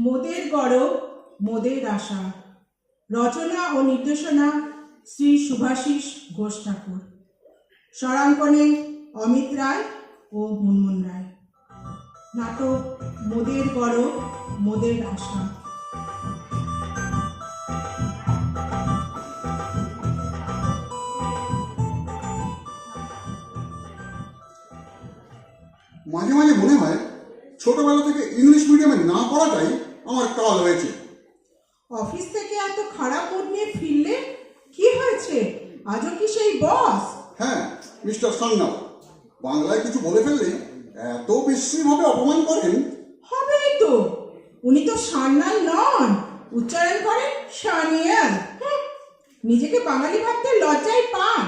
মোদের গৌরব মোদের আশা। রচনা ও নির্দেশনা শ্রী শুভাশিস ঘোষ ঠাকুর। স্বরাঙ্কনে অমিত রায় ও মুনমুন রায়। নাটক মোদের গৌরব মোদের আশা। মাঝে মাঝে মনে হয় ছোটবেলা থেকে ইংলিশ মিডিয়ামে না পড়াটাই আমার কাল হয়েছে। অফিস থেকে এত খারাপ মুড নিয়ে ফিরলে কি হয়েছে? আজও কি সেই বস? হ্যাঁ, মিস্টার সান্যাল বাংলায় কিছু বলে ফেললেই এত বিশ্রীভাবে অপমান করেন। হবেই তো, উনি তো সান্যাল নন, উচ্চারণ করেন সানিয়াল। নিজেকে বাঙালি ভাবতে লজ্জায় পান।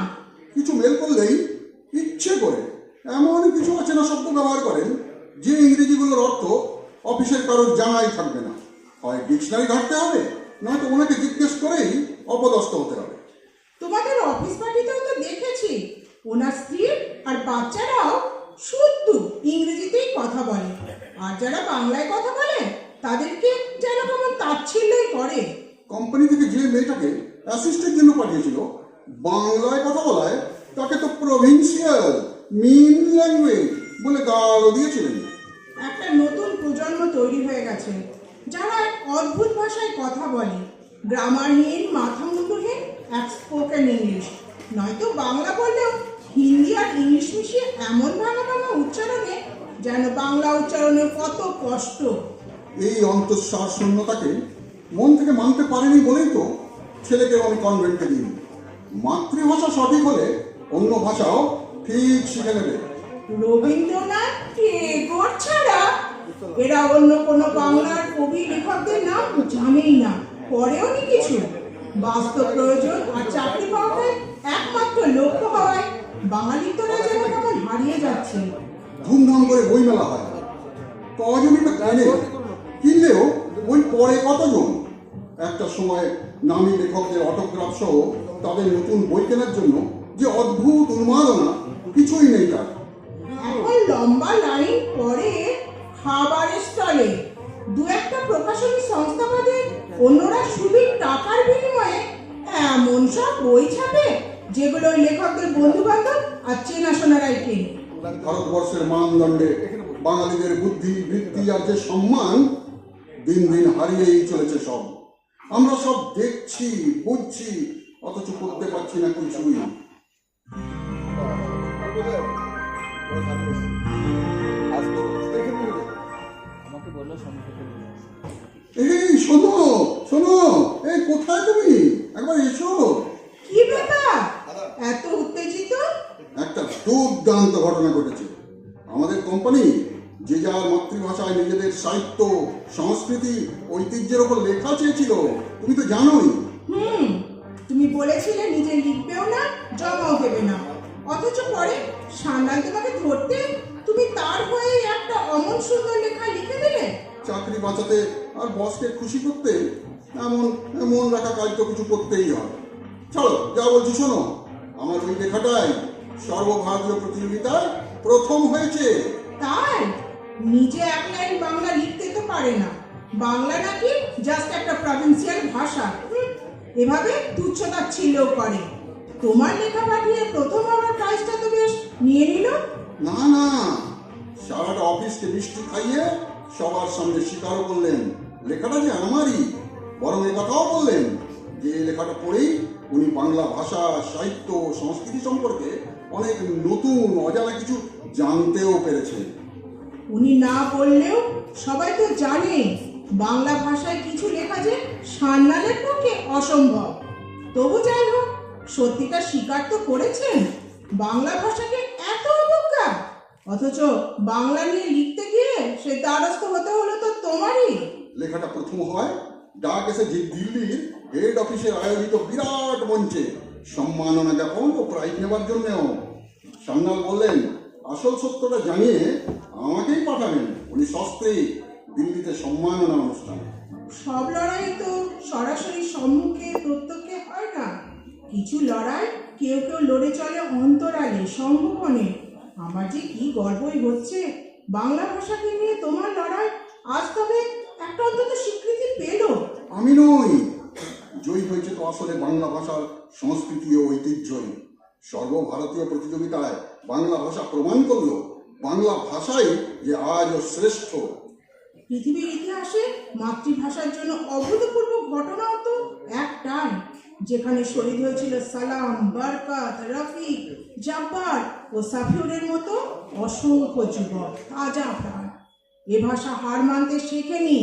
কিছু মেল করলেই ইচ্ছে করে এমন কিছু অচেনা শব্দ ব্যবহার করেন যে ইংরেজিগুলোর অর্থ অফিসের কারোর জানাই থাকবে না। হয় ডিকশনারি ঘাটতে হবে, নয়তো ওনাকে জিজ্ঞেস করেই অপদস্থ হতে হবে। তোমাদের অফিস পার্টিতেও তো দেখেছি ওনার স্ত্রী আর বাচ্চারাও শুদ্ধ ইংরেজিতেই কথা বলে, আর যারা বাংলায় কথা বলে তাদেরকে যেন কেমন তাচ্ছিল্যই করে। কোম্পানি থেকে যে মেয়েটাকে অ্যাসিস্টের জন্য পাঠিয়েছিল বাংলায় কথা বলায় তাকে তো প্রভিন্সিয়াল মিন ল্যাঙ্গুয়েজ বলে গালও দিয়েছিলেন। একটা নতুন প্রজন্ম তৈরি হয়ে গেছে যারা অদ্ভুত ভাষায় কথা বলে, গ্রামারহীন, মাথা মুন্ডুহীন, স্পোকেন ইংলিশ। নয়তো বাংলা বললেও হিন্দি আর ইংলিশ মিশিয়ে এমন ভাঙা ভাঙা উচ্চারণে যেন বাংলা উচ্চারণে কত কষ্ট। এই অন্তঃসার শূন্যতাকে মন থেকে মানতে পারেনি বলেই তো ছেলেকে আমি কনভেন্টে দিই। মাতৃভাষা সঠিক হলে অন্য ভাষাও ঠিক শিখে নেবে। রবীন্দ্রনাথ, টেগোর ছাড়া এরা অন্য কোনো বাংলার কবি লেখকদের নাম জানেই না, পড়েও নি কিছু। বাস্তব প্রয়োজন আর চাকরি পাওয়াটাই একমাত্র লক্ষ্য হওয়ায় বাঙালিত্বরা যেন কেমন হারিয়ে যাচ্ছে। ধুমধাম করে বই মেলা হয়, কজনই তো কেনে, কিনলেও বই পড়ে কতজন? একটা সময় নামী লেখকদের অটোগ্রাফ সহ তাদের নতুন বই কেনার জন্য যে অদ্ভুত উন্মাদনা, কিছুই নেই তার। এখন লম্বা লাইন পড়ে খাবারের স্টলে, দু একটা প্রকাশনী সংস্থা বাদে অন্যরা শুধু টাকার বিনিময়ে এমন সব বই ছাপে যেগুলো লেখকদের বন্ধু বান্ধব আর চেনাশোনারাই কেনে। ভারতবর্ষের মানদণ্ডে বাঙালিদের বুদ্ধি, বৃত্তি আর যে সম্মান দিন দিন হারিয়েই চলেছে। সব আমরা সব দেখছি, বুঝছি, অথচ করতে পারছি না কিছুই। এই শোনো শোনো, এই কোথায় তুমি? একবার এসো। কি ব্যাপার এত উত্তেজিত? একটা দুর্দান্ত ঘটনা ঘটেছে। আমাদের কোম্পানি যে যার মাতৃভাষায় নিজেদের সাহিত্য, সংস্কৃতি, ঐতিহ্যের ওপর লেখা চেয়েছিল, তুমি তো জানোই। তুমি বলেছিলে নিজে লিখবেও না, জমাও দেবে না, অথচ পরে সান্যাল তোমাকে ধরতে তুমি তার হয়ে একটা অমন সুন্দর লেখা লিখে দিলে। চাকরি বাঁচাতে আর বসকে খুশি করতে এমন মন রাখা কাজ তো কিছু করতেই হয়। চলো, যা বলছি শোনো, আমার ওই লেখাটাই সর্বভারতীয় প্রতিযোগিতায় প্রথম হয়েছে। তাই? নিজে এক লাইন বাংলা লিখতে তো পারে না, বাংলা নাকি জাস্ট একটা প্রভিন্সিয়াল ভাষা। এভাবে তুচ্ছতাচ্ছিল্য করে। তোমার লেখা পাঠিয়ে প্রথম আমার প্রাইজটা তো বেশ নিয়ে নিল। না না, সারাটা অফিসকে মিষ্টি খাইয়ে সবার সামনে স্বীকারও করলেন লেখাটা যে আমারই। বরং এ কথাও বললেন যে লেখাটা পড়েই উনি বাংলা ভাষা, সাহিত্য, সংস্কৃতি সম্পর্কে অনেক নতুন অজানা কিছু জানতেও পেরেছেন। উনি না বললেও সবাই তো জানে বাংলা ভাষায় কিছু লেখা যে সান্যালের পক্ষে অসম্ভব। তবু যাই হোক, সত্যিটা স্বীকার তো করেছেন, বাংলা ভাষাকে এত অবজ্ঞা, অথচ বাংলা নিয়ে লিখতে গিয়ে সে দ্বারস্থ হতে হলো তো তোমারই। লেখাটা প্রথম হয় ডাক এসেছে দিল্লির হেড অফিসের আয়োজিত বিরাট মঞ্চে সম্মাননা জ্ঞাপন ও প্রাইজ নেবার জন্যও। সান্যাল বললেন আসল সত্যটা জানিয়ে আমাকেই পাঠাবেন উনি সস্ত্রী দিল্লিতে সম্মাননা অনুষ্ঠানে। সব লড়াই তো সরাসরি সম্মুখে প্রত্যক্ষে হয় না, কিছু লড়াই কেউ কেউ লড়ে চলে অন্তরালে, সংগোপনে। আমার যে কি গর্বই হচ্ছে বাংলা ভাষাকে নিয়ে তোমার লড়াই আজ তবে একটা অন্তত স্বীকৃতি পেল। আমি নই, জয়ী হয়েছে তো আসলে বাংলা ভাষার সংস্কৃতি ও ঐতিহ্যই। সর্বভারতীয় প্রতিযোগিতায় বাংলা ভাষা প্রমাণ করলো বাংলা ভাষাই যে আজও শ্রেষ্ঠ। পৃথিবীর ইতিহাসে মাতৃভাষার জন্য অভূতপূর্ব ঘটনাও তো একটাই, যেখানে শহীদ হয়েছিল সালাম, বরকত, রফিক, জাব্বার ও সাফিউরের মতো অসংখ্য যুবক তাজা প্রাণ। এ ভাষা হার মানতে শেখেনি,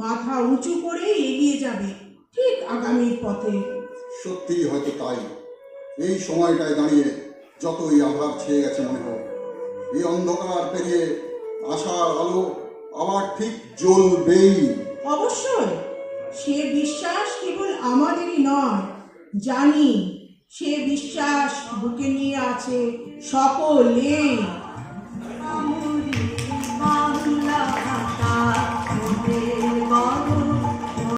মাথা উঁচু করে এগিয়ে যাবে ঠিক আগামীর পথে। সত্যিই হয়তো তাই। এই সময়টায় দাঁড়িয়ে যতই আধার ছেয়ে গেছে মনে হোক, এই অন্ধকার পেরিয়ে আশার আলো আবার ঠিক জ্বলবেই। অবশ্যই, সে বিশ্বাস কেবল আমাদেরই নয়, জানি সে বিশ্বাস বুকে নিয়ে আছে সকলে।